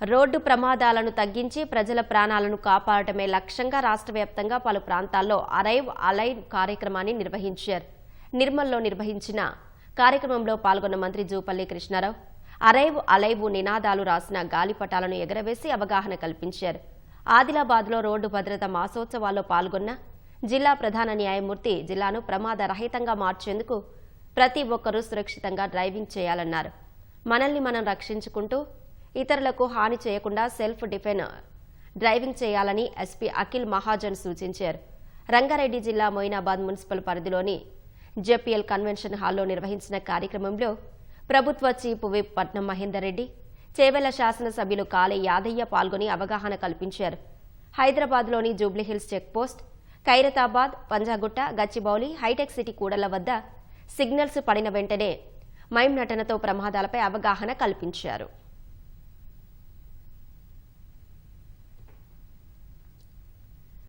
Road ప్రమాదాలను తగ్గించి ప్రజల ప్రాణాలను కాపాడటమే లక్ష్యంగా రాష్ట్ర వ్యాప్తంగా పలు ప్రాంతాల్లో అరైవ్ అలైవ్ కార్యక్రమాన్ని నిర్వహించారు. నిర్మల్లో నిర్వహించిన కార్యక్రమంలో పాల్గొన్న మంత్రి జూపల్లి కృష్ణారావు అరైవ్ అలైవ్ నినాదాలు రాసిన గాలిపటాలను ఎగరవేసి అవగాహన కల్పించారు. ఆదిలాబాద్లో రోడ్డు భద్రత మాసోత్సవాల్లో పాల్గొన్న జిల్లా ప్రధాన న్యాయమూర్తి జిల్లాను ప్రమాద రహితంగా మార్చేందుకు ప్రతి ఒక్కరూ సురక్షితంగా డ్రైవింగ్ చేయాలన్నారు. మనల్ని మనం రక్షించుకుంటూ ఇతరులకు హాని చేయకుండా సెల్ఫ్ డిఫెన్ డ్రైవింగ్ చేయాలని ఎస్పీ అఖిల్ మహాజన్ సూచించారు. రంగారెడ్డి జిల్లా మొయినాబాద్ మున్సిపల్ పరిధిలోని జెపిఎల్ కన్వెన్షన్ హాల్లో నిర్వహించిన కార్యక్రమంలో ప్రభుత్వ చీఫ్ విప్ పట్నం మహేందర్ రెడ్డి, చేవెళ్ల శాసనసభ్యులు కాళే యాదయ్య పాల్గొని అవగాహన కల్పించారు. హైదరాబాద్లోని జూబ్లీహిల్స్ చెక్పోస్ట్, ఖైరతాబాద్, పంజాగుట్ట, గచ్చిబౌలి, హైటెక్ సిటీ కూడళ్ల వద్ద సిగ్నల్స్ పడిన వెంటనే మైమ్ నటనతో ప్రమాదాలపై అవగాహన కల్పించారు.